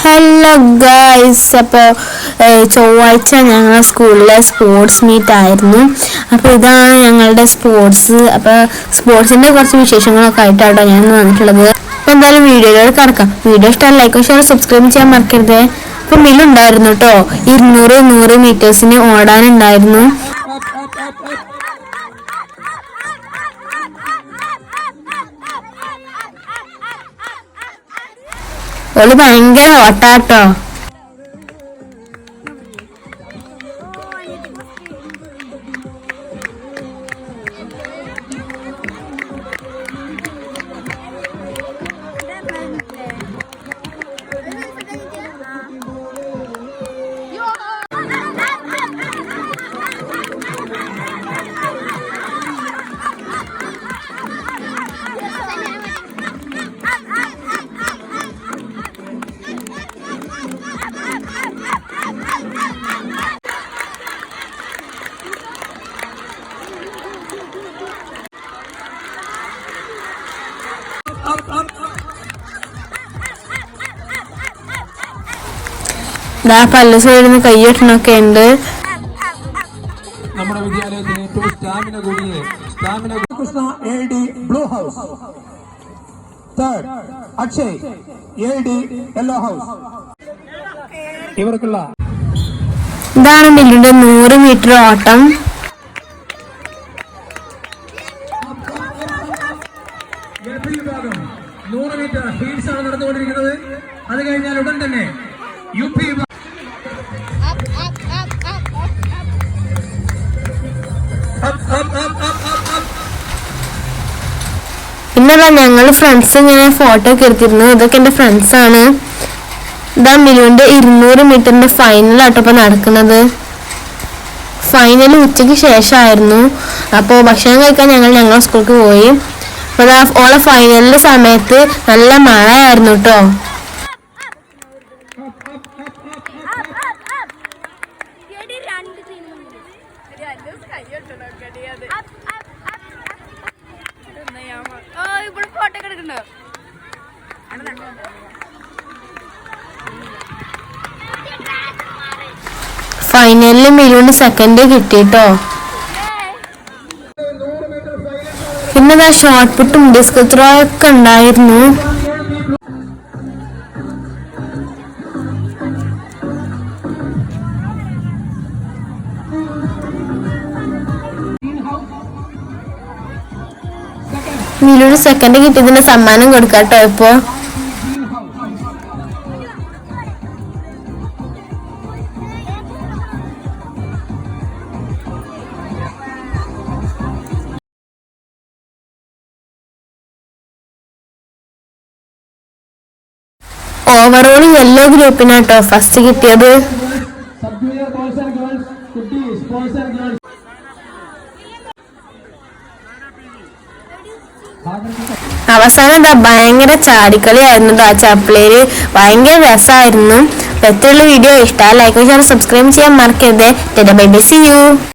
Hello guys, അപ്പോൾ ചൊവ്വാഴ്ച ഞങ്ങളുടെ സ്കൂളിലെ സ്പോർട്സ് മീറ്റ് ആയിരുന്നു. അപ്പോൾ ഇതാണ് ഞങ്ങളുടെ സ്പോർട്സ്. അപ്പോൾ സ്പോർട്സിൻ്റെ കുറച്ച് വിശേഷങ്ങളൊക്കെ ആയിട്ടാണ് ഞാൻ വന്നിട്ടുള്ളത്. അപ്പോൾ എന്തായാലും വീഡിയോയിലോട് കിടക്കാം. വീഡിയോ ഇഷ്ടമായി ലൈക്ക് ഷെയർ സബ്സ്ക്രൈബ് ചെയ്യാൻ മറക്കരുത്. അപ്പോൾ മില്ലുണ്ടായിരുന്നു കേട്ടോ, 200 മീറ്റേഴ്സിന് ഓടാനുണ്ടായിരുന്നു. ഓള് ഭയങ്കര ഓട്ടാട്ടോ. പല സൈഡിൽ നിന്ന് കൈയ്യട്ടണൊക്കെ ഉണ്ട്. നമ്മുടെ വിദ്യാലയത്തിന് ഏറ്റവും സ്റ്റാമിന കൂടിയ Krishna AD blue house, third Akshay AD yellow house. ഇവർക്കുള്ള ഇതാണ് മില്ലിന്റെ 100 മീറ്റർ ഓട്ടം. വിഭാഗം 100 മീറ്റർ ഹീറ്റ്സ് ആണ് നടന്നുകൊണ്ടിരിക്കുന്നത്. അത് കഴിഞ്ഞാൽ ഉടൻ തന്നെ UP ഇന്നല്ല ഞങ്ങൾ ഫ്രണ്ട്സ് ഇങ്ങനെ ഫോട്ടോ ഒക്കെ എടുത്തിരുന്നു. ഇതൊക്കെ എൻ്റെ ഫ്രണ്ട്സാണ്. ഇതാ മിലുവിൻ്റെ 200 മീറ്ററിന്റെ ഫൈനലാട്ടോ ഇപ്പൊ നടക്കുന്നത്. ഫൈനൽ ഉച്ചയ്ക്ക് ശേഷമായിരുന്നു. അപ്പോൾ ഭക്ഷണം കഴിക്കാൻ ഞങ്ങൾ സ്കൂൾക്ക് പോയി. അപ്പോൾ ഓളെ ഫൈനലിന്റെ സമയത്ത് നല്ല മഴയായിരുന്നു കേട്ടോ. ഫൈനലിൽ മിലുവിന് സെക്കൻഡ് കിട്ടിട്ടോ. പിന്നെ ഷോർട്ട് പുട്ടും ഡിസ്ക് ത്രോ ഒക്കെ ഉണ്ടായിരുന്നു. മിലുവിന് സെക്കൻഡ് കിട്ടിയതിന്റെ സമ്മാനം കൊടുക്കാട്ടോ ഇപ്പോ. ഓവറോൾ യെല്ലോ ഗ്രൂപ്പിനാട്ടോ ഫസ്റ്റ് കിട്ടിയത്. അവസാനം എന്താ ഭയങ്കര ചാടിക്കളിയായിരുന്നു. ആ ചപ്പിളേല് ഭയങ്കര രസമായിരുന്നു. ഇത്രയുള്ള വീഡിയോ ഇഷ്ടമായി ലൈക്ക് ഷെയർ സബ്സ്ക്രൈബ് ചെയ്യാൻ മറക്കരുത്. Bye bye, see U.